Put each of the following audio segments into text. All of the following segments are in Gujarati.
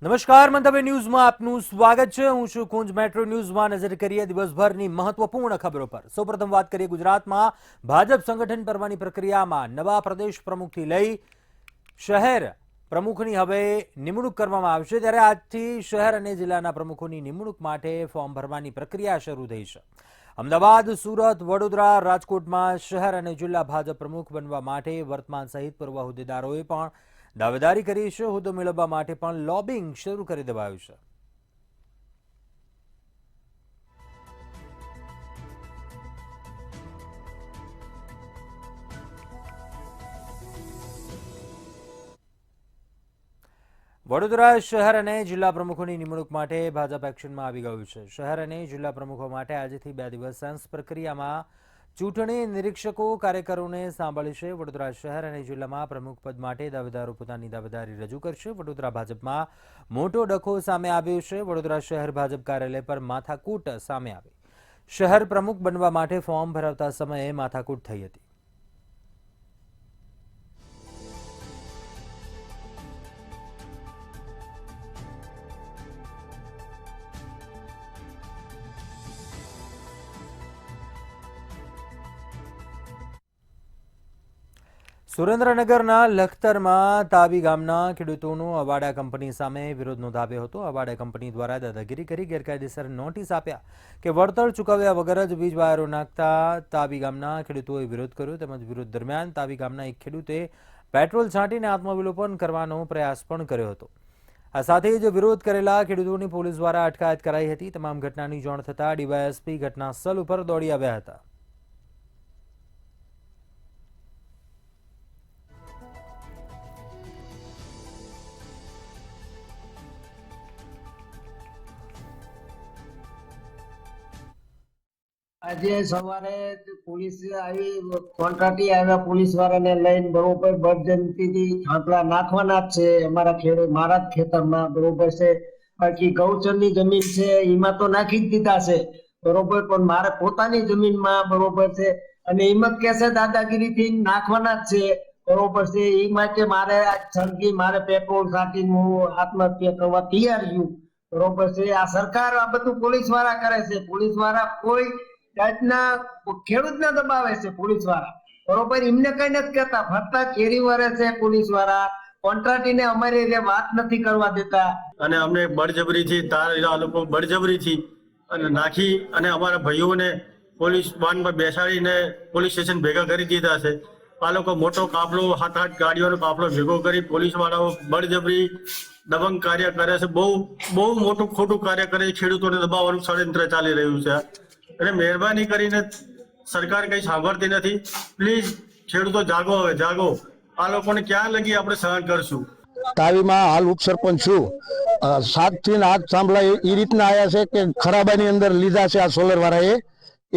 નમસ્કાર, મંતવ્ય ન્યૂઝમાં આપનું સ્વાગત છે। હું છું કુંજ। મેટ્રો ન્યૂઝમાં નજર કરીએ દિવસભરની મહત્વપૂર્ણ ખબરો પર। સૌપ્રથમ વાત કરીએ ગુજરાતમાં ભાજપ સંગઠન પર્વની પ્રક્રિયામાં નવા પ્રદેશ પ્રમુખથી લઈ શહેર પ્રમુખની હવે નિમણૂક કરવામાં આવશે, ત્યારે આજથી શહેર અને જિલ્લાના પ્રમુખોની નિમણૂક માટે ફોર્મ ભરવાની પ્રક્રિયા શરૂ થઈ છે। અમદાવાદ, સુરત, વડોદરા, રાજકોટમાં શહેર અને જિલ્લા ભાજપ પ્રમુખ બનવા માટે વર્તમાન સહિત પૂર્વ હોદ્દેદારોએ પણ દાવેદારી કરી છે। હોદ્દો મેળવવા માટે પણ લોબિંગ શરૂ કરી દેવાયું છે। વડોદરા શહેર અને જિલ્લા પ્રમુખોની નિમણૂક માટે ભાજપ એક્શનમાં આવી ગયું છે। શહેર અને જિલ્લા પ્રમુખો માટે આજથી 2 દિવસ સેન્સ પ્રક્રિયામાં ચૂંટણી નિરીક્ષકો કાર્યકરોને સાંભળશે। વડોદરા શહેર અને જિલ્લામાં પ્રમુખ પદ માટે દાવેદારો પોતાની દાવેદારી રજૂ કરશે। વડોદરા ભાજપમાં મોટો ડખો સામે આવ્યો છે। વડોદરા શહેર ભાજપ કાર્યાલય પર માથાકૂટ સામે આવી। શહેર પ્રમુખ બનવા માટે ફોર્મ ભરાવતા સમયે માથાકૂટ થઈ હતી। સુરેન્દ્રનગરના લખતરમાં તાવી ગામના ખેડૂતોનો અવાડા કંપની સામે વિરોધ નોંધાવ્યો હતો। અવાડા કંપની દ્વારા દાદાગીરી કરી ગેરકાયદેસર નોટિસ આપ્યા કે વળતર ચૂકવ્યા વગર જ વીજ વાયરો નાખતા તાવી ગામના ખેડૂતોએ વિરોધ કર્યો। તેમજ વિરોધ દરમિયાન તાવી ગામના એક ખેડૂતે પેટ્રોલ છાંટીને આત્મવિલોપન કરવાનો પ્રયાસ પણ કર્યો હતો। આ સાથે જ વિરોધ કરેલા ખેડૂતોની પોલીસ દ્વારા અટકાયત કરાઈ હતી। તમામ ઘટનાની જાણ થતાં ડીવાયએસપી ઘટના સ્થળ ઉપર દોડી આવ્યા હતા। આજે સવારે પોલીસ આવી, કોન્ટ્રાક્ટી આવ્યા પોલીસ વાળાને લઈને બરોબર બળજબરીથી થાંભલા નાખવાના જ છે અમારા ખેડૂત મારા જ ખેતરમાં બરોબર છે। બાકી ગૌચરની જમીન છે એમાં તો નાખી જ દીધા છે બરોબર, પણ મારે પોતાની જમીનમાં બરોબર છે અને હિંમત કેસે દાદાગીરીથી નાખવાના જ છે બરોબર છે। એ માટે મારે આ છણકી મારે પેટ્રોલ છાંટીને હું આત્મહત્યા કરવા તૈયાર છું બરોબર છે। આ સરકાર આ બધું પોલીસ વાળા કરે છે। પોલીસ વાળા કોઈ જાતના ખેડૂતને દબાવે છે પોલીસ વાળા બરોબર, એમને કઈ નથી કહેતા, ફરતા કેરી વરે છે પોલીસ વાળા। કોન્ટ્રાક્ટીને અમારી વાત નથી કરવા દેતા અને અમને બળજબરીથી આ લોકો બળજબરીથી અને નાખી અને અમારા ભાઈઓને પોલીસ વાનમાં બેસાડીને પોલીસ સ્ટેશન ભેગા કરી દીધા છે। આ લોકો મોટો કાફલો 7-8 ગાડીઓનો કાફલો ભેગો કરી પોલીસ વાળાઓ બળજબરી દબંગ કાર્ય કરે છે। બહુ મોટું ખોટું કાર્ય કરે છે। ખેડૂતોને દબાવવાનું ષડયંત્ર ચાલી રહ્યું છે અને મહેરબાની કરીને સરકાર કઈ સાંભળતી નથી। પ્લીઝ ખેડૂતો જાગો, હવે જાગો। આ લોકોને ક્યાં લગી આપણે સહન કરશું? તાવીમાં હાલ ઉપસરપંચ છું। 7 થી 8 થાંભલા એ રીતના આવ્યા છે કે ખરાબાની અંદર લીધા છે આ સોલર વાળાએ।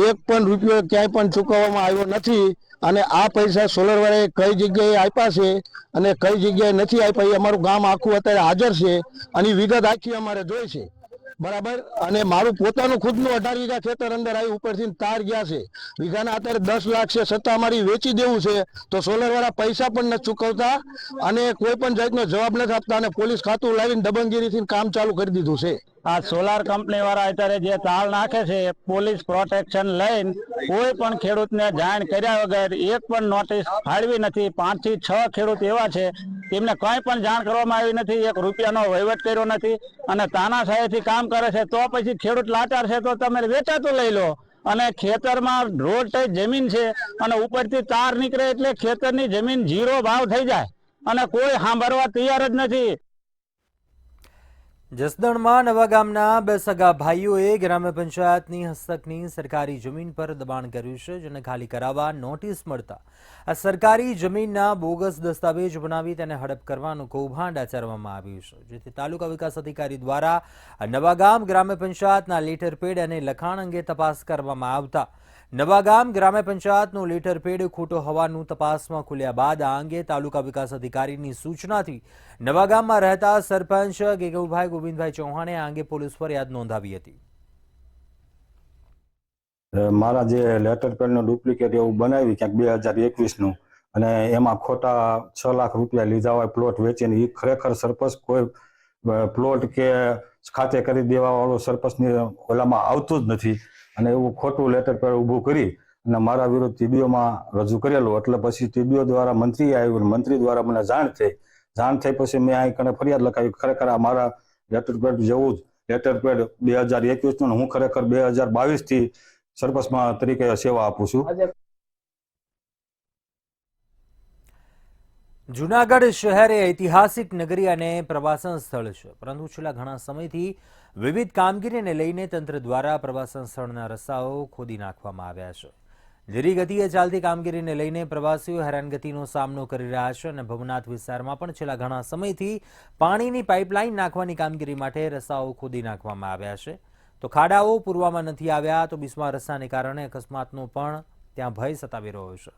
1 પણ રૂપિયો ક્યાંય પણ ચૂકવવામાં આવ્યો નથી અને આ પૈસા સોલર વાળાએ કઈ જગ્યાએ આપ્યા છે અને કઈ જગ્યાએ નથી આપ્યા એ અમારું ગામ આખું અત્યારે હાજર છે અને વિગત આખી અમારે જોઈ છે બરાબર। અને મારું પોતાનું ખુદનું 18 વીઘા ખેતર અંદર આવી ઉપરથી તાર ગયા છે, વીઘાના અત્યારે 10 લાખ છે, છતાં અમારી વેચી દેવું છે તો સોલર વાળા પૈસા પણ નથી ચૂકવતા અને કોઈ પણ જાતનો જવાબ નથી આપતા અને પોલીસ ખાતું લાવીને દબંગગીરીથી કામ ચાલુ કરી દીધું છે। આ સોલાર કંપની વાળા અત્યારે જે તાળ નાખે છે, પોલીસ પ્રોટેક્શન લઈને કોઈ પણ ખેડૂતને જાણ કર્યા વગર એક પણ નોટિસ ફાળવી નથી। 5 થી 6 ખેડૂત એવા છે તેમને કંઈ પણ જાણ કરવામાં આવી નથી, 1 રૂપિયાનો વહીવટ કર્યો નથી અને તાનાશાહીથી કામ કરે છે। તો પછી ખેડૂત લાચાર છે તો તમે વેચાતું લઈ લો અને ખેતરમાં રોડ ટચ જમીન છે અને ઉપરથી તાર નીકળે એટલે ખેતરની જમીન 0 ભાવ થઈ જાય અને કોઈ સાંભળવા તૈયાર જ નથી। જસદણમાં નવા ગામના 2 સગા ભાઈઓએ ગ્રામ્ય પંચાયતની હસ્તકની સરકારી જમીન પર દબાણ કર્યું છે, જેને ખાલી કરાવવા નોટિસ મળતા આ સરકારી જમીનના બોગસ દસ્તાવેજ બનાવી તેને હડપ કરવાનું કૌભાંડ આચરવામાં આવ્યું છે, જેથી તાલુકા વિકાસ અધિકારી દ્વારા નવાગામ ગ્રામ્ય પંચાયતના લેટર પેડ અને લખાણ અંગે તપાસ કરવામાં આવતા નવાગામ ગ્રામ્ય પંચાયતનો લેટર પેડ ખોટો હોવાનું તપાસમાં ખુલ્યા બાદ આ અંગે તાલુકા વિકાસ અધિકારીની સૂચનાથી નવાગામમાં રહેતા સરપંચ ગેગુભાઈ ગોવિંદભાઈ ચૌહાણે આ અંગે પોલીસ ફરિયાદ નોંધાવી હતી। મારા જે લેટર પેડનું ડુપ્લિકેટ એવું બનાવી ક્યાંક 2021નું અને એમાં ખોટા 6 લાખ રૂપિયા લીધા હોય પ્લોટ વેચીને, એ ખરેખર સરપંચ કોઈ પ્લોટ કે ખાતે કરી દેવા વાળો સરપંચની ઓલામાં આવતું જ નથી અને એવું ખોટું લેટર પેડ ઊભું કરી અને મારા વિરુદ્ધ ટીડીઓમાં રજૂ કરેલું. એટલે પછી ટીડીઓ દ્વારા મંત્રી આવ્યું, મંત્રી દ્વારા મને જાણ થઈ પછી મેં અહીં કને ફરિયાદ લખાવી. ખરેખર આ મારા લેટર પેડ જેવું જ લેટર પેડ 2021 નું, હું ખરેખર 2022 થી સરપંચમાં તરીકે સેવા આપું છું. જૂનાગઢ શહેર એ ઐતિહાસિક નગરી અને પ્રવાસન સ્થળ છે, પરંતુ છેલ્લા ઘણા સમયથી વિવિધ કામગીરીને લઈને તંત્ર દ્વારા પ્રવાસન સ્થળના રસ્તાઓ ખોદી નાખવામાં આવ્યા છે. ધીરી ગતિએ ચાલતી કામગીરીને લઈને પ્રવાસીઓ હેરાનગતિનો સામનો કરી રહ્યા છે અને ભવનાથ વિસ્તારમાં પણ છેલ્લા ઘણા સમયથી પાણીની પાઇપલાઇન નાખવાની કામગીરી માટે રસ્તાઓ ખોદી નાખવામાં આવ્યા છે. તો ખાડાઓ પૂરવામાં નથી આવ્યા તો બિસ્માર રસ્તાને કારણે અકસ્માતનો પણ ત્યાં ભય સતાવી રહ્યો છે.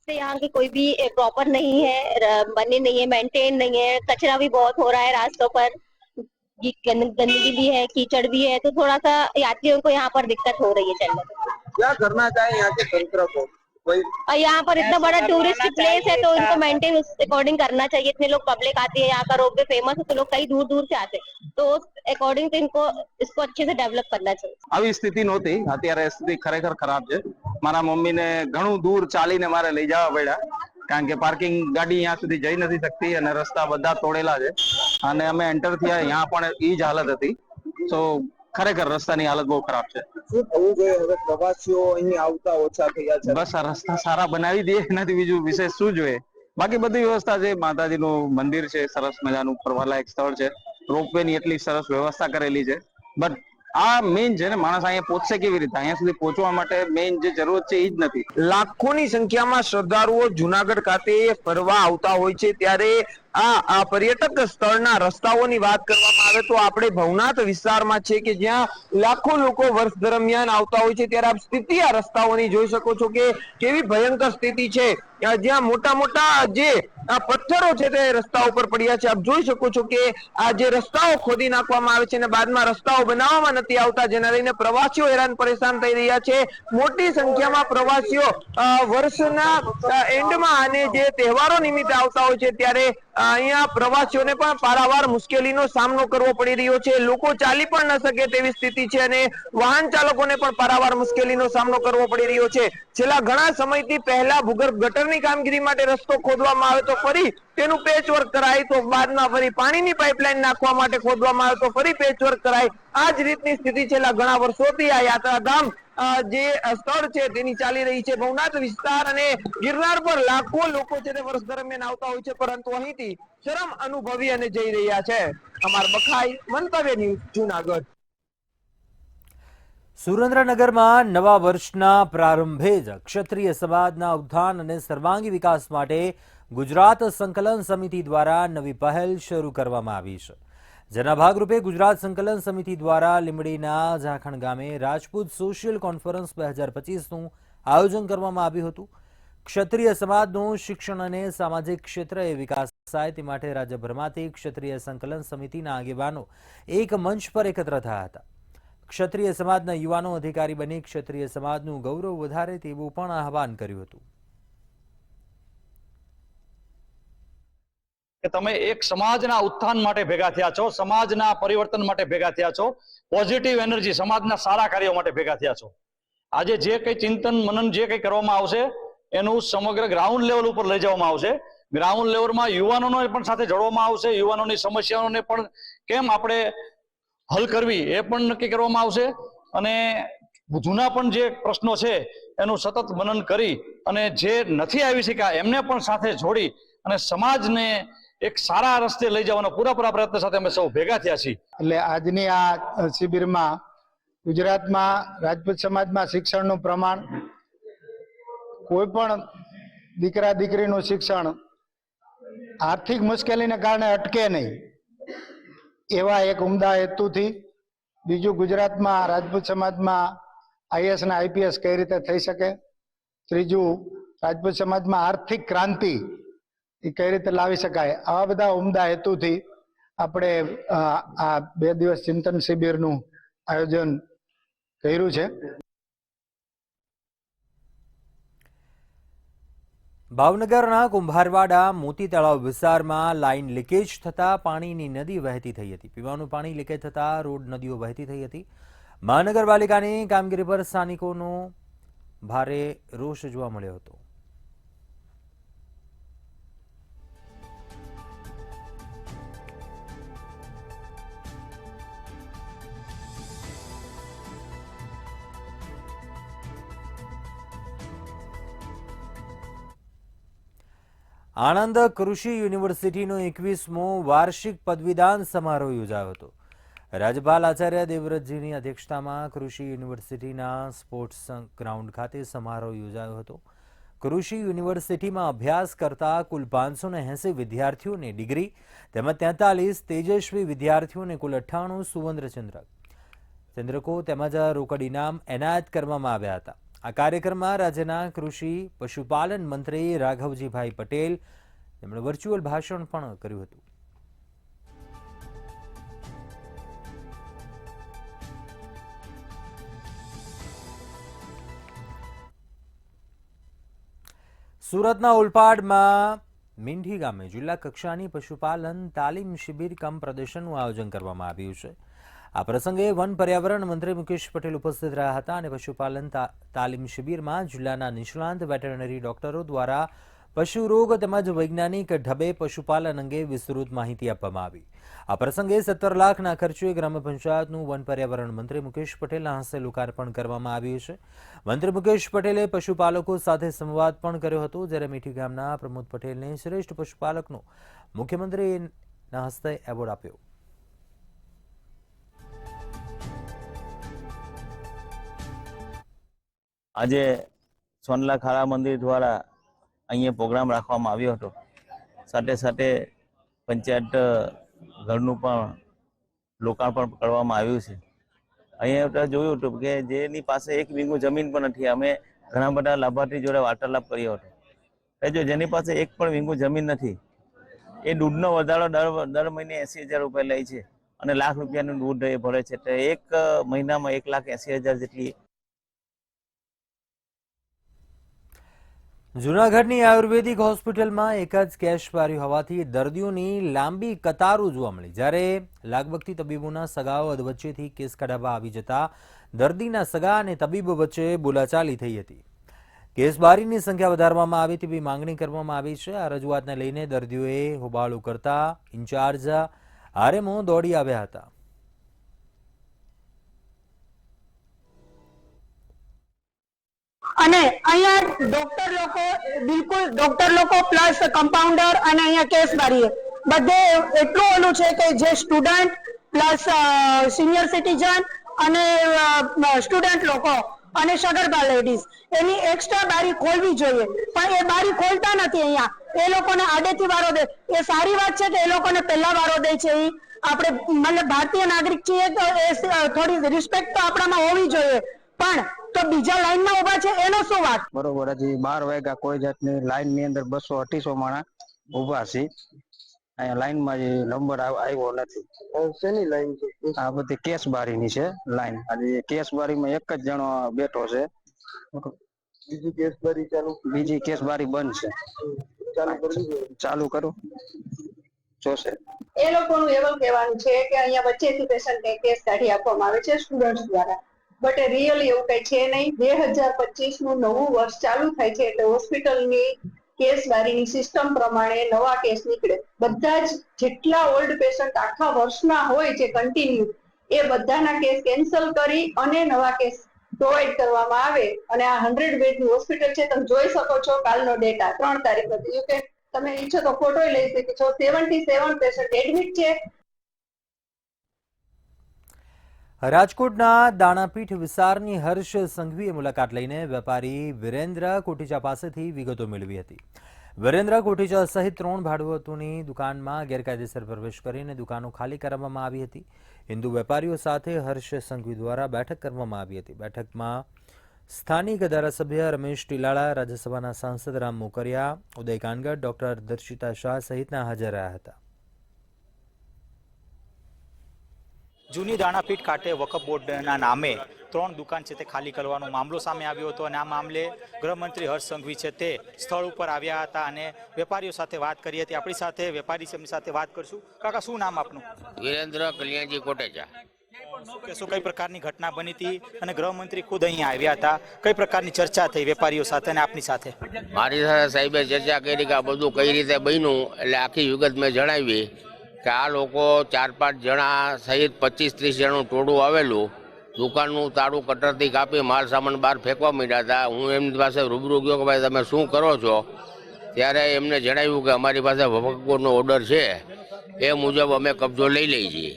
यहाँ की कोई भी प्रॉपर नहीं है, बने नहीं है, मेंटेन नहीं है, कचरा भी बहुत हो रहा है रास्तों पर, गंदगी भी है, कीचड़ भी है, तो थोड़ा सा यात्रियों को यहाँ पर दिक्कत हो रही है चलने में। क्या करना चाहिए यहाँ के तंत्र को? कोई और यहाँ पर इतना बड़ा टूरिस्ट प्लेस है तो इनको मेंटेन उस अकॉर्डिंग करना चाहिए। इतने लोग पब्लिक आती है, यहाँ का रोपवे फेमस है तो लोग कई दूर दूर से आते हैं, तो उस अकॉर्डिंग तो इनको इसको अच्छे से डेवलप करना चाहिए. આવી સ્થિતિ નહોતી, અત્યારે સ્થિતિ ખરેખર ખરાબ છે. મારા મમ્મીને ઘણું દૂર ચાલીને મારે લઈ જવા પડ્યા, કારણ કે પાર્કિંગ ગાડી यहाँ સુધી જઈ નથી શકતી અને રસ્તા બધા તોડેલા છે અને અમે એન્ટર થયા यहाँ પણ ઈ જ હાલત હતી. તો ખરેખર રસ્તાની હાલત બહુ ખરાબ છે. શું થવું જોઈએ હવે? પ્રવાસીઓ અહીં આવતા ઓછા થયા છે. બસ આ રસ્તા સારા બનાવી દે, એનાથી બીજું વિશેષ શું જોઈએ? બાકી બધી વ્યવસ્થા છે, માતાજીનું મંદિર છે, સરસ મજાનું ફરવાલાયક સ્થળ છે, રોપવે ની એટલી સરસ વ્યવસ્થા કરેલી છે. બટ આ મેઇન છે ને, માણસ અહીંયા પહોંચશે કેવી રીતે? અહીંયા સુધી પહોંચવા માટે મેઇન જે જરૂરત છે એ જ નથી. લાખોની સંખ્યામાં શ્રદ્ધાળુઓ જુનાગઢ ખાતે ફરવા આવતા હોય છે, ત્યારે આ પર્યટક સ્થળના રસ્તાઓની વાત કરવામાં આવે તો આપણે ભવનાથ વિસ્તારમાં છે કે જ્યાં લાખો લોકો વર્ષ દરમિયાન આવતા હોય છે, ત્યારે આપ સ્થિતિ આ રસ્તાઓની જોઈ શકો છો કે કેવી ભયંકર સ્થિતિ છે. જ્યાં મોટા મોટા જે પથ્થરો છે તે રસ્તા ઉપર પડ્યા છે. આપ જોઈ શકો છો કે આ જે રસ્તાઓ ખોદી નાખવામાં આવે છે અને બાદમાં રસ્તાઓ બનાવવામાં નથી આવતા, જેના લઈને પ્રવાસીઓ હેરાન પરેશાન થઈ રહ્યા છે. મોટી સંખ્યામાં પ્રવાસીઓ વર્ષના એન્ડમાં અને જે તહેવારો નિમિત્તે આવતા હોય છે, ત્યારે અહીંયા પ્રવાસીઓને પણ પારાવાર મુશ્કેલીનો સામનો કરવો પડી રહ્યો છે. લોકો ચાલી પણ ન શકે તેવી સ્થિતિ છે અને વાહન ચાલકોને પણ પારાવાર મુશ્કેલીનો સામનો કરવો પડી રહ્યો છે. છેલ્લા ઘણા સમયથી પહેલા ભૂગર્ભ ગટરની કામગીરી માટે રસ્તો ખોદવામાં આવે તો ફરી તેનું પેચવર્ક કરાય, તો બાદમાં ફરી પાણીની પાઇપલાઇન નાખવા માટે ખોદવામાં આવે તો ફરી પેચવર્ક કરાય. આ જ રીતની સ્થિતિ છેલ્લા ઘણા વર્ષોથી આ યાત્રાધામ જે સ્થળ છે તેની ચાલી રહી છે. ભવનાથ વિસ્તાર અને ગિરનાર પર લાખો લોકો છે તે વર્ષ દરમિયાન આવતા હોય છે, પરંતુ અહીંથી શરમ અનુભવી અને જઈ રહ્યા છે. અમાર બખાઈ, મંતવ્ય ન્યૂઝ, જૂનાગઢ. સુરેન્દ્રનગરમાં નવા વર્ષના પ્રારંભે જ ક્ષત્રિય સમાજના ઉત્થાન અને સર્વાંગી વિકાસ માટે ગુજરાત સંકલન સમિતિ દ્વારા નવી પહેલ શરૂ કરવામાં આવી છે. જેના ભાગરૂપે ગુજરાત સંકલન સમિતિ દ્વારા લીંબડીના ઝાખણ ગામે રાજપૂત સોશિયલ કોન્ફરન્સ 2025નું આયોજન કરવામાં આવ્યું હતું. ક્ષત્રિય સમાજનું શિક્ષણ અને સામાજિક ક્ષેત્રે વિકાસ થાય તે માટે રાજ્યભરમાંથી ક્ષત્રિય સંકલન સમિતિના આગેવાનો એક મંચ પર એકત્ર થયા હતા. ક્ષત્રિય સમાજના યુવાનો અધિકારી બની ક્ષત્રિય સમાજનું ગૌરવ વધારે તેવું પણ આહવાન કર્યું હતું. કે તમે એક સમાજના ઉત્થાન માટે ભેગા થયા છો, સમાજના પરિવર્તન માટે ભેગા થયા છો, પોઝિટિવ એનર્જી સમાજના સારા કાર્યો માટે ભેગા થયા છો. આજે જે કંઈ ચિંતન મનન જે કંઈ કરવામાં આવશે એનું સમગ્ર ગ્રાઉન્ડ લેવલ ઉપર લઈ જવામાં આવશે. ગ્રાઉન્ડ લેવલમાં યુવાનોને પણ સાથે જોડવામાં આવશે. યુવાનોની સમસ્યાઓને પણ કેમ આપણે હલ કરવી એ પણ નક્કી કરવામાં આવશે અને જૂના પણ જે પ્રશ્નો છે એનું સતત મનન કરી અને જે નથી આવી શક્યા એમને પણ સાથે જોડી અને સમાજને એક સારા રસ્તે લઈ જવાના પૂરા પ્રયત્ન સાથે અમે સૌ ભેગા થયા છીએ. એટલે આજની આ શિબિરમાં ગુજરાતમાં રાજપૂત સમાજમાં શિક્ષણનું પ્રમાણ, કોઈ પણ દીકરા દીકરીનું શિક્ષણ આર્થિક મુશ્કેલીને કારણે અટકે નહીં એવા એક ઉમદા હેતુથી, બીજું ગુજરાતમાં રાજપૂત સમાજમાં આઈએસ અને આઈપીએસ કઈ રીતે થઈ શકે, ત્રીજું રાજપૂત સમાજમાં આર્થિક ક્રાંતિ એ કઈ રીતે લાવી શકાય, આવા બધા ઉમદા હેતુથી આપણે આ 2 દિવસ ચિંતન શિબિરનું આયોજન કર્યું છે. ભાવનગરના કુંભારવાડા મોતી તળાવ વિસ્તારમાં લાઇન લીકેજ થતાં પાણીની નદી વહેતી થઈ હતી. પીવાનું પાણી લીકેજ થતાં રોડ નદીઓ વહેતી થઈ હતી. મહાનગરપાલિકાની કામગીરી પર સ્થાનિકોનો ભારે રોષ જોવા મળ્યો હતો. આણંદ કૃષિ યુનિવર્સિટીનો 21મો વાર્ષિક પદવીદાન સમારોહ યોજાયો હતો. રાજ્યપાલ આચાર્ય દેવવ્રતજીની અધ્યક્ષતામાં કૃષિ યુનિવર્સિટીના સ્પોર્ટ્સ ગ્રાઉન્ડ ખાતે સમારોહ યોજાયો હતો. કૃષિ યુનિવર્સિટીમાં અભ્યાસ કરતા કુલ 580 વિદ્યાર્થીઓને ડિગ્રી તેમજ 43 તેજસ્વી વિદ્યાર્થીઓને કુલ 98 ચંદ્રકો તેમજ રોકડ ઇનામ એનાયત કરવામાં આવ્યા હતા. આ કાર્યક્રમમાં રાજ્યના કૃષિ પશુપાલન મંત્રી રાઘવજીભાઈ પટેલ તેમણે વર્ચ્યુઅલ ભાષણ પણ કર્યું હતું. સુરતના ઓલપાડમાં મીંઢી ગામે જિલ્લા કક્ષાની પશુપાલન તાલીમ શિબિર કમ પ્રદર્શનનું આયોજન કરવામાં આવ્યું છે. આ પ્રસંગે વન પર્યાવરણ મંત્રી મુકેશ પટેલ ઉપસ્થિત રહ્યા હતા અને પશુપાલન તાલીમ શિબિરમાં જિલ્લાના નિષ્ણાંત વેટરનરી ડોક્ટરો દ્વારા પશુ રોગ તેમજ વૈજ્ઞાનિક ઢબે પશુપાલન અંગે વિસ્તૃત માહિતી આપવામાં આવી. આ પ્રસંગે 17 લાખના ખર્ચે ગ્રામ પંચાયતનું વન પર્યાવરણ મંત્રી મુકેશ પટેલના હસ્તે લોકાર્પણ કરવામાં આવ્યું છે. મંત્રી મુકેશ પટેલે પશુપાલકો સાથે સંવાદ પણ કર્યો હતો, જ્યારે મીઠી ગામના પ્રમોદ પટેલને શ્રેષ્ઠ પશુપાલકનો મુખ્યમંત્રીના હસ્તે એવોર્ડ આપ્યો. આજે સોનલા ખાડા મંદિર દ્વારા અહીંયા પ્રોગ્રામ રાખવામાં આવ્યો હતો. સાથે સાથે પંચાયત ઘરનું પણ લોકાર્પણ કરવામાં આવ્યું છે. અહીંયા જોયું હતું કે જેની પાસે 1 વીઘો જમીન પણ નથી, અમે ઘણા બધા લાભાર્થી જોડે વાર્તાલાપ કર્યો હતો. એ જો જેની પાસે 1 પણ વીઘો જમીન નથી, એ દૂધનો વધારો દર મહિને 80,000 રૂપિયા લે છે અને લાખ રૂપિયાનું દૂધ એ ભરે છે. તો 1 મહિનામાં 1,80,000 જેટલી. જૂનાગઢની આયુર્વેદિક હોસ્પિટલમાં એક જ કેસ બારી હોવાથી દર્દીઓની લાંબી કતારો જોવા મળી, જ્યારે લાગવગતી તબીબોના સગાઓ વચ્ચેથી કેસ કઢાવવા આવી જતા દર્દીના સગા અને તબીબ વચ્ચે બોલાચાલી થઈ હતી. કેસબારીની સંખ્યા વધારવામાં આવે તેવી માંગણી કરવામાં આવી છે. આ રજૂઆતને લઈને દર્દીઓએ હોબાળો કરતા ઇન્ચાર્જ આરએમઓ દોડી આવ્યા હતા. અને અહીંયા ડોક્ટર લોકો પ્લસ કમ્પાઉન્ડર અને અહીંયા કેસ બારી બધે એટલું ઓલું છે કે જે સ્ટુડન્ટ પ્લસ સિનિયર સિટીઝન અને સ્ટુડન્ટ લોકો અને સગર્ભા લેડીઝ એની એક્સ્ટ્રા બારી ખોલવી જોઈએ, પણ એ બારી ખોલતા નથી. અહીંયા એ લોકોને આડેથી વારો દે. એ સારી વાત છે કે એ લોકોને પહેલા વારો દે છે. એ આપણે મતલબ ભારતીય નાગરિક છીએ તો એ થોડી રિસ્પેક્ટ તો આપણામાં હોવી જોઈએ, પણ તો બીજા લાઈનમાં ઉભા છે એનો શું વાત? બરોબર, હજી 12 વાગ્યા કોઈ જાતની લાઈન ની અંદર 200-250 માણસ ઉભા છે. અહીંયા લાઈનમાં જે નંબર આવ્યો નથી. શેની લાઈન છે? આ બધી કેસ બારીની છે લાઈન. આજે કેસ બારીમાં એક જ જણો બેઠો છે. બીજી કેસ બારી ચાલુ? બીજી કેસ બારી બંધ છે. ચાલુ કરું જોશે. એ લોકોનું એવું કહેવાનું છે કે અહીંયા વચ્ચેથી પેશન્ટને કેસ કાઢી આપવામાં આવે છે સ્ટુડન્ટ્સ દ્વારા, બટ એ રિયલી એવું કઈ છે નહીં. 2025 નું નવું વર્ષ ચાલુ થાય છે એટલે હોસ્પિટલની કેસ બારીની સિસ્ટમ પ્રમાણે નવા કેસ નીકળે. બધા જ જેટલા ઓલ્ડ પેશન્ટ આખા વર્ષના હોય છે કન્ટિન્યુ, એ બધાના કેસ કેન્સલ કરી અને નવા કેસ પ્રોવાઈડ કરવામાં આવે. અને આ 100 બેડની હોસ્પિટલ છે, તમે જોઈ શકો છો કાલનો ડેટા 3 તારીખ હતી. યુ કે તમે ઈચ્છો તો ફોટો લઈ શકો છો. 77 પેશન્ટ એડમિટ છે. રાજકોટના દાણાપીઠ વિસ્તારની હર્ષ સંઘવીએ મુલાકાત લઈને વેપારી વિરેન્દ્ર કોટેચા પાસેથી વિગતો મેળવી હતી. વિરેન્દ્ર કોટેચા સહિત 3 ભાડુઆતોની દુકાનમાં ગેરકાયદેસર પ્રવેશ કરીને દુકાનો ખાલી કરાવવામાં આવી હતી. હિન્દુ વેપારીઓ સાથે હર્ષ સંઘવી દ્વારા બેઠક કરવામાં આવી હતી. બેઠકમાં સ્થાનિક ધારાસભ્ય રમેશ ટીલાળા, રાજ્યસભાના સાંસદ રામ મોકરિયા, ઉદય કાનગડ, ડોક્ટર દર્શિતા શાહ સહિતના હાજર રહ્યા હતા. જૂની દાણાપીઠ ખાતે વકફ બોર્ડના નામે 3 દુકાન છે તે ખાલી કરવાનો મામલો સામે આવ્યો હતો અને આ મામલે ગૃહમંત્રી હર્ષ સંઘવી છે તે સ્થળ ઉપર આવ્યા હતા અને વેપારીઓ સાથે વાત કરી હતી. આપણી સાથે વેપારી છે, એમની સાથે વાત કરશું. કાકા, શું નામ આપનું? વિરેન્દ્ર કલ્યાણજી કોટેચા. શું કહેશો, કઈ પ્રકારની ઘટના બની હતી અને ગૃહમંત્રી ખુદ અહીંયા આવ્યા હતા, કઈ પ્રકારની ચર્ચા થઈ વેપારીઓ સાથે અને આપની સાથે? મારી સાથે સાહેબે ચર્ચા કરી કે આ બધું કઈ રીતે બન્યું, એટલે આખી વિગત મેં જણાવી કે આ લોકો 4-5 જણા સહિત 25-30 જણનું ટોળું આવેલું, દુકાનનું તાળું કટરથી કાપી માલ સામાન બહાર ફેંકવા માંડ્યા હતા. હું એમની પાસે રૂબરૂ ગયો કે ભાઈ તમે શું કરો છો, ત્યારે એમને જણાવ્યું કે અમારી પાસે વકફ બોર્ડનો ઓર્ડર છે, એ મુજબ અમે કબજો લઈ લઈએ છીએ.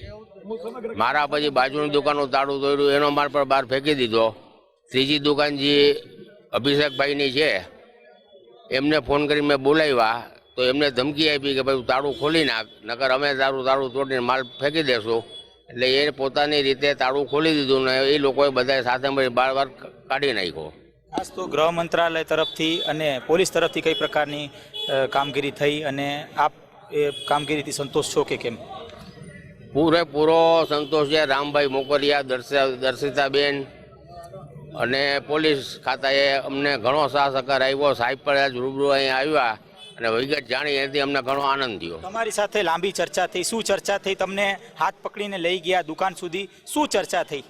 મારા પછી બાજુની દુકાનનું તાળું તોડ્યું, એનો માલ પર બહાર ફેંકી દીધો. ત્રીજી દુકાન જે અભિષેકભાઈની છે એમને ફોન કરી મેં બોલાવ્યા તો એમને ધમકી આપી કે ભાઈ તાળું ખોલી નાખ, નકર અમે તાળું તોડીને માલ ફેંકી દેશું. એટલે એ પોતાની રીતે તાળું ખોલી દીધું ને એ લોકોએ બધા સાથે મળી બાર કાઢી નાખ્યો. ખાસ તો ગૃહ મંત્રાલય તરફથી અને પોલીસ તરફથી કઈ પ્રકારની કામગીરી થઈ અને આપ એ કામગીરીથી સંતોષ છો કે કેમ? પૂરેપૂરો સંતોષ છે. રામભાઈ મોકરિયા, દર્શિતાબેન અને પોલીસ ખાતાએ અમને ઘણો સાથ સહકાર આવ્યો. સાહેબ પણ આજ રૂબરૂ અહીંયા આવ્યા અને વિગત જાણી એનાથી અમને ઘણો આનંદ થયો. તમારી સાથે લાંબી ચર્ચા થઈ, શું ચર્ચા થઈ? તમને હાથ પકડીને લઈ ગયા દુકાન સુધી, શું ચર્ચા થઈ?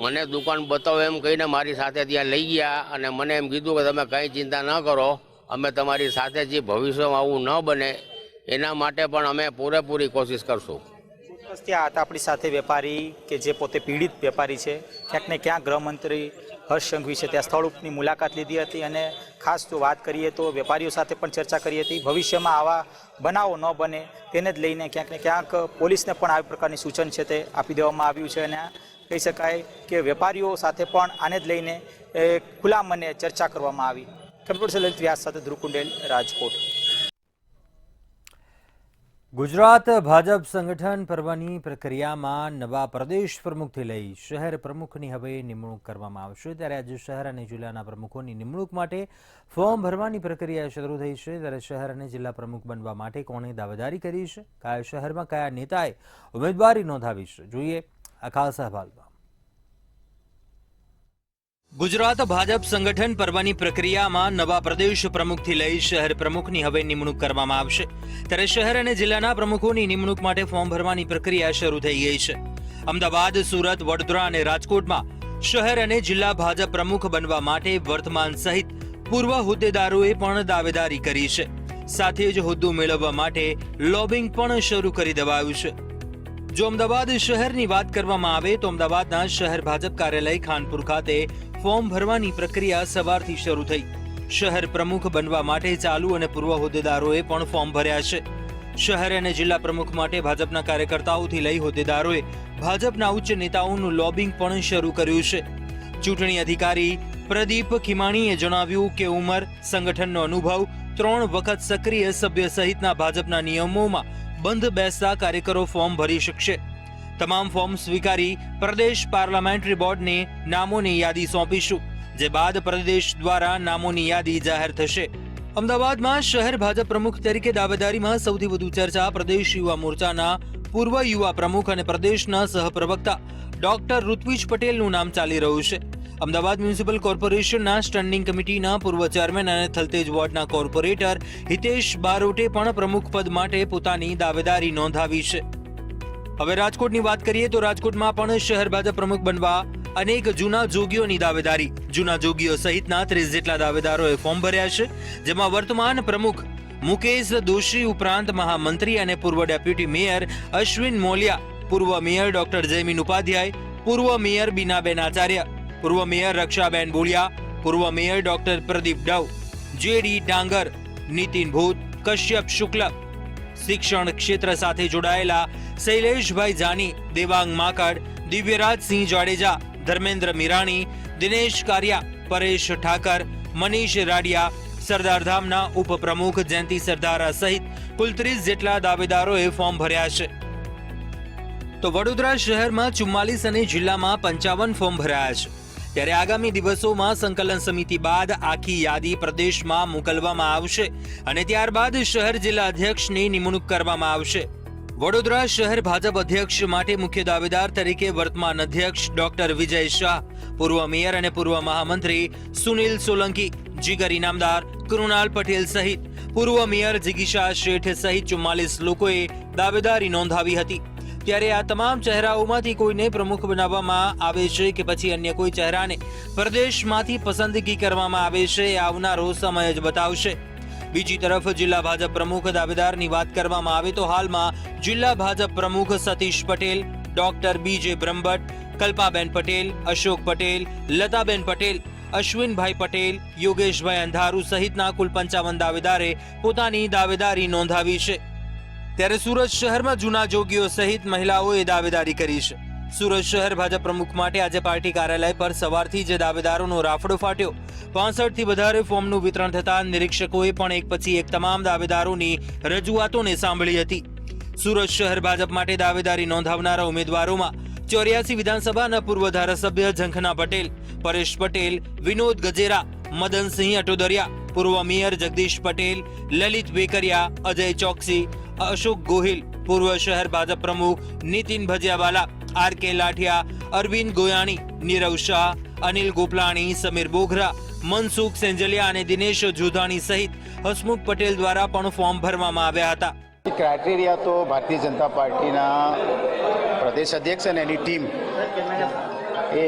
મને દુકાન બતાવો એમ કહીને મારી સાથે ત્યાં લઈ ગયા અને મને એમ કીધું કે તમે કંઈ ચિંતા ન કરો, અમે તમારી સાથે જે ભવિષ્યમાં આવું ન બને એના માટે પણ અમે પૂરેપૂરી કોશિશ કરશું. ત્યાં હતા આપણી સાથે વેપારી કે જે પોતે પીડિત વેપારી છે, ક્યાંક ને ક્યાંક ગૃહમંત્રી હર્ષ સંઘવી છે ત્યાં સ્થળની મુલાકાત લીધી હતી અને ખાસ જો વાત કરીએ તો વેપારીઓ સાથે પણ ચર્ચા કરી હતી. ભવિષ્યમાં આવા બનાવો ન બને તેને જ લઈને ક્યાંક ને ક્યાંક પોલીસને પણ આવી પ્રકારની સૂચન છે તે આપી દેવામાં આવ્યું છે અને કહી શકાય કે વેપારીઓ સાથે પણ આને જ લઈને ખુલ્લા મને ચર્ચા કરવામાં આવી. કેમ્પ્યુટર લલિત વ્યાસ સાથે ધ્રુવ કુંડેલ, રાજકોટ. ગુજરાત ભાજપ સંગઠન પર્વની પ્રક્રિયામાં નવા પ્રદેશ પ્રમુખથી લઈ શહેર પ્રમુખની હવે નિમણૂક કરવામાં આવશે. ત્યારે આજે શહેર અને જિલ્લાના પ્રમુખોની નિમણૂક માટે ફોર્મ ભરવાની પ્રક્રિયા શરૂ થઈ છે. ત્યારે શહેર અને જિલ્લા પ્રમુખ બનવા માટે કોણે દાવેદારી કરી છે, કયા શહેરમાં કયા નેતાએ ઉમેદવારી નોંધાવી છે, જોઈએ આ ખાસ અહેવાલમાં. ગુજરાત ભાજપ સંગઠન પર્વની પ્રક્રિયામાં નવા પ્રદેશ પ્રમુખથી લઈ શહેર પ્રમુખની હવે નિમણૂક કરવામાં આવશે. ત્યારે શહેર અને જિલ્લાના પ્રમુખોની નિમણૂક માટે ફોર્મ ભરવાની પ્રક્રિયા શરૂ થઈ ગઈ છે. અમદાવાદ, સુરત, વડોદરા અને રાજકોટમાં શહેર અને જિલ્લા ભાજપ પ્રમુખ બનવા માટે વર્તમાન સહિત પૂર્વ હોદ્દેદારોએ પણ દાવેદારી કરી છે. સાથે જ હોદ્દો મેળવવા માટે લોબિંગ પણ શરૂ કરી દેવાયું છે. જો અમદાવાદ શહેરની વાત કરવામાં આવે તો અમદાવાદના શહેર ભાજપ કાર્યાલય ખાનપુર ખાતે ફોર્મ ભરવાની પ્રક્રિયા સવારથી શરૂ થઈ. શહેર પ્રમુખ બનવા માટે ચાલુ અને પૂર્વ હોદ્દેદારોએ પણ ફોર્મ ભર્યા છે. શહેર અને જિલ્લા પ્રમુખ માટે ભાજપના કાર્યકર્તાઓથી લઈ હોદ્દેદારોએ ભાજપના ઉચ્ચ નેતાઓનું લોબિંગ પણ શરૂ કર્યું છે. ચૂંટણી અધિકારી પ્રદીપ ખીમાણીએ જણાવ્યું કે ઉંમર, સંગઠનનો અનુભવ, 3 વખત સક્રિય સભ્ય સહિતના ભાજપના નિયમોમાં બંધ બેસતા કાર્યકરો ફોર્મ ભરી શકશે. તમામ ફોર્મ સ્વીકારી પ્રદેશ પાર્લામેન્ટરી બોર્ડને નામોની યાદી સોંપીશું, જે બાદ પ્રદેશ દ્વારા નામોની યાદી જાહેર થશે. અમદાવાદમાં શહેર ભાજપ પ્રમુખ તરીકે દાવેદારીમાં સૌથી વધુ ચર્ચા પ્રદેશ યુવા મોરચાના પૂર્વ યુવા પ્રમુખ અને પ્રદેશના સહપ્રવક્તા ડોક્ટર ઋત્વિજ પટેલનું નામ ચાલી રહ્યું છે. અમદાવાદ મ્યુનિસિપલ કોર્પોરેશનના સ્ટેન્ડિંગ કમિટીના પૂર્વ ચેરમેન અને થલતેજ વોર્ડના કોર્પોરેટર હિતેશ બારોટે પણ પ્રમુખ પદ માટે પોતાની દાવેદારી નોંધાવી છે. હવે રાજકોટની વાત કરીએ તો રાજકોટમાં પણ શહેર ભાજપ પ્રમુખ બનવા અનેક જૂના જોગીઓની દાવેદારી. જૂના જોગીઓ સહિતના 30 જેટલા દાવેદારોએ ફોર્મ ભર્યા છે, જેમાં વર્તમાન પ્રમુખ મુકેશ દોશી ઉપરાંત મહામંત્રી અને પૂર્વ ડેપ્યુટી મેયર અશ્વિન મોલિયા, પૂર્વ મેયર ડોક્ટર જયમીન ઉપાધ્યાય, પૂર્વ મેયર બીનાબેન આચાર્ય, પૂર્વ મેયર રક્ષાબેન બોલિયા, પૂર્વ mayor doctor Pradeep Dove, JD ડાંગર, નીતિન ભૂત, કશ્યપ શુક્લ, શિક્ષણ ક્ષેત્ર સાથે જોડાયેલા શૈલેષભાઈ જાની, દેવાંગ માકડ, દિવ્યરાજસિંહ જાડેજા, ધર્મેન્દ્ર મીરાણી, દિનેશ કારિયા, પરેશ ઠાકર, મનીષ રાડિયા, સરદારધામના ઉપપ્રમુખ જયંતિ સરદારા સહિત કુલ 30 જેટલા દાવેદારોએ ફોર્મ ભર્યા છે. તો વડોદરા શહેરમાં 44 અને જિલ્લામાં 55 ફોર્મ ભરાયા છે. ત્યારે આગામી દિવસોમાં સંકલન સમિતિ બાદ આખી યાદી પ્રદેશમાં મોકલવામાં આવશે અને ત્યારબાદ શહેર જિલ્લા અધ્યક્ષની નિમણૂક કરવામાં આવશે. વડોદરા શહેર ભાજપ અધ્યક્ષ માટે મુખ્ય દાવેદાર તરીકે વર્તમાન અધ્યક્ષ ડોક્ટર વિજય શાહ, પૂર્વ મેયર અને પૂર્વ મહામંત્રી સુનિલ સોલંકી, જીગર ઇનામદાર કૃણાલ પટેલ સહિત પૂર્વ મેયર જિગીશા શેઠ સહિત 44 લોકોએ દાવેદારી નોંધાવી હતી। ત્યારે આ તમામ ચહેરાઓમાંથી કોઈને પ્રમુખ બનાવવામાં આવે છે કે પછી અન્ય કોઈ ચહેરાને પ્રદેશમાંથી પસંદગી કરવામાં આવે છે એ આવનારો સમય જ બતાવશે। બીજી તરફ જિલ્લા ભાજપ પ્રમુખ દાવેદારની વાત કરવામાં આવે તો હાલમાં જિલ્લા ભાજપ પ્રમુખ સતીશ પટેલ, ડોક્ટર બીજે બ્રહ્મભટ્ટ, કલ્પાબેન પટેલ, અશોક પટેલ, લતાબેન પટેલ, અશ્વિનભાઈ પટેલ, યોગેશભાઈ અંધારુ સહિતના કુલ 55 દાવેદારે પોતાની દાવેદારી નોંધાવી છે। ત્યારે સુરત શહેરમાં જૂના જોગીઓ સહિત મહિલાઓએ દાવેદારી કરી છે। સુરત શહેર ભાજપ પ્રમુખ માટે આજે પાર્ટી કાર્યાલય પર સવારથી જ દાવેદારોનો રાફડો ફાટ્યો। 65 થી વધારે ફોર્મનું વિતરણ થતા નિરીક્ષકોએ પણ એક પછી એક તમામ દાવેદારોની રજૂઆતોને સાંભળી હતી। સુરત શહેર ભાજપ માટે દાવેદારી નોંધાવનારા ઉમેદવારોમાં 84 વિધાનસભાના પૂર્વ ધારાસભ્ય ઝંખના પટેલ, પરેશ પટેલ, વિનોદ ગજેરા, મદનસિંહ અટોદરિયા, પૂર્વ મેયર જગદીશ પટેલ, લલિત વેકરિયા, અજય ચોકસી, અશોક ગોહિલ, પૂર્વ શહેર ભાજપ પ્રમુખ નીતિન ભજિયાવાલા, આર.કે. લાઠિયા, અરવિંદ ગોયાણી, નીરવ શાહ, અનિલ ગોપલાણી, સમીર બોઘરા, મનસુખ સેંજલિયા અને દિનેશ જોધાણી સહિત હસમુખ પટેલ દ્વારા પણ ફોર્મ ભરવામાં આવ્યા હતા। ક્રાઇટેરિયા તો ભારતીય જનતા પાર્ટીના પ્રદેશ અધ્યક્ષ અને એની ટીમ એ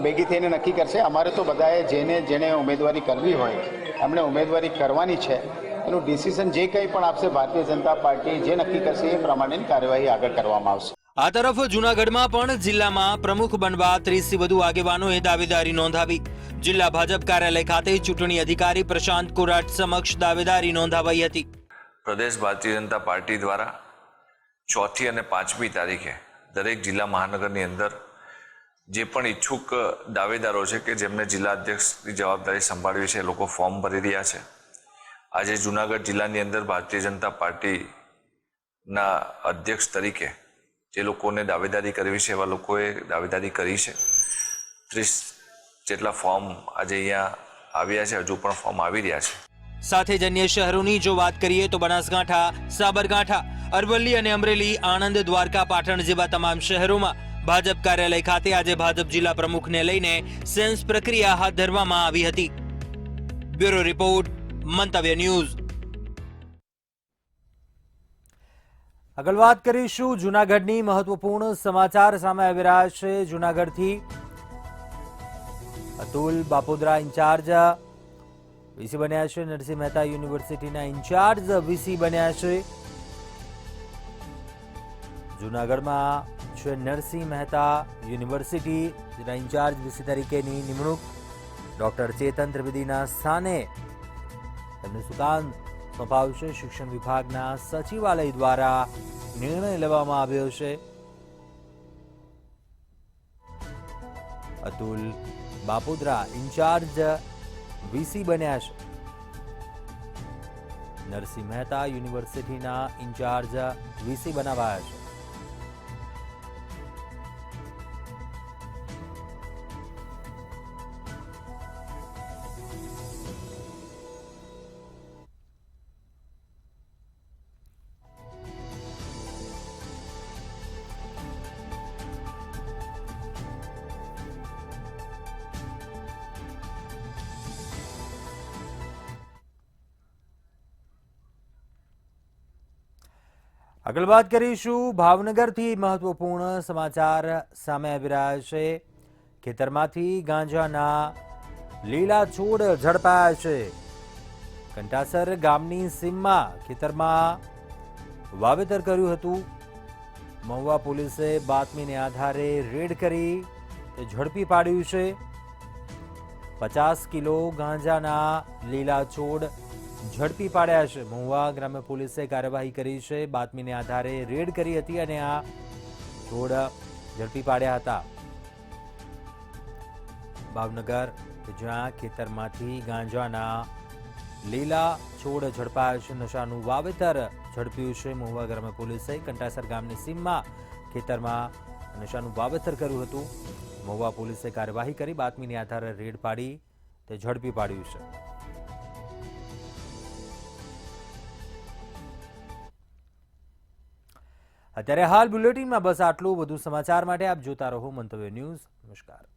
ભેગી થઈને નક્કી કરશે। અમારે તો બધાએ જેને ઉમેદવારી કરવી હોય એમણે ઉમેદવારી કરવાની છે। એનું ડિસિઝન જે કંઈ પણ આપશે ભારતીય જનતા પાર્ટી જે નક્કી કરશે એ પ્રમાણેની કાર્યવાહી આગળ કરવામાં આવશે। આ તરફ જૂનાગઢમાં પણ જિલ્લામાં પ્રમુખ બનવા 30 થી વધુ આગેવાનોએ દાવેદારી નોંધાવી। જિલ્લા ભાજપ કાર્યાલય ખાતે ચૂંટણી અધિકારી પ્રશાંત કોરાટ સમક્ષ દાવેદારી નોંધાવાઈ હતી। પ્રદેશ ભારતીય જનતા પાર્ટી દ્વારા 4મી અને 5મી તારીખે દરેક જિલ્લા મહાનગરની અંદર જે પણ ઈચ્છુક દાવેદારો છે કે જેમને જિલ્લા અધ્યક્ષની જવાબદારી સંભાળવી છે એ લોકો ફોર્મ ભરી રહ્યા છે। આજે જૂનાગઢ જિલ્લાની અંદર ભારતીય જનતા પાર્ટીના અધ્યક્ષ તરીકે જે લોકોને દાવેદારી કરવી છે એવા લોકોએ દાવેદારી કરી છે। 30 જેટલા ફોર્મ આજે અહીંયા આવ્યા છે, હજુ પણ ફોર્મ આવી રહ્યા છે। સાથે જ અન્ય શહેરોની જો વાત કરીએ તો બનાસકાંઠા, સાબરકાંઠા, અરવલ્લી અને અમરેલી, આણંદ, દ્વારકા, પાટણ જેવા તમામ શહેરોમાં ભાજપ કાર્યાલય ખાતે આજે ભાજપ જિલ્લા પ્રમુખને લઈને સેન્સ પ્રક્રિયા હાથ ધરવામાં આવી હતી। બ્યુરો રિપોર્ટ, મંતવ્ય ન્યૂઝ। આગળ વાત કરીશું જૂનાગઢની મહત્વપૂર્ણ સમાચાર સામે આવી રહ્યા છે। જૂનાગઢથી અતુલ બાપોદરા ઇન્ચાર્જ વીસી બન્યા છે। નરસિંહ મહેતા યુનિવર્સિટીના ઇન્ચાર્જ વીસી બન્યા છે। જૂનાગઢમાં છે નરસિંહ મહેતા યુનિવર્સિટીના ઇન્ચાર્જ વીસી તરીકેની નિમણૂક। ડોક્ટર ચેતન ત્રિવેદીના સ્થાને તેમને સુકાન સોંપાવશે। શિક્ષણ વિભાગના સચિવાલય દ્વારા નિર્ણય લેવામાં આવ્યો છે। અતુલ બાપોદરા ઇન્ચાર્જ વીસી બન્યા છે। નરસિંહ મહેતા યુનિવર્સિટીના ઇન્ચાર્જ વીસી બનાવાયા છે। આગળ વાત કરીશું ભાવનગરથી મહત્વપૂર્ણ સમાચાર સામે આવી રહ્યા છે। ખેતરમાંથી ગાંજાના લીલા છોડ ઝડપાયા છે। કંટાસર ગામની સીમમાં ખેતરમાં વાવેતર કર્યું હતું। મહુવા પોલીસે બાતમીને આધારે રેડ કરી તે ઝડપી પાડ્યું છે। 50 કિલો ગાંજાના લીલા છોડ ઝડપી પાડ્યા છે। મહુવા ગ્રામ્ય પોલીસે કાર્યવાહી કરી છે। બાતમીને આધારે રેડ કરી હતી અને આ છોડ ઝડપી પાડ્યા હતા। ભાવનગર જ્યાં ખેતરમાંથી ગાંજાના લીલા છોડ ઝડપાયા છે। નશાનું વાવેતર ઝડપ્યું છે। મહુવા ગ્રામ્ય પોલીસે કંટાસર ગામની સીમમાં ખેતરમાં નશાનું વાવેતર કર્યું હતું। મહુવા પોલીસે કાર્યવાહી કરી બાતમીને આધારે રેડ પાડી તે ઝડપી પાડ્યું છે। અત્યારે હાલ બુલેટિનમાં બસ આટલું. વધુ સમાચાર માટે આપ જોતા રહો મંતવ્ય ન્યૂઝ. નમસ્કાર.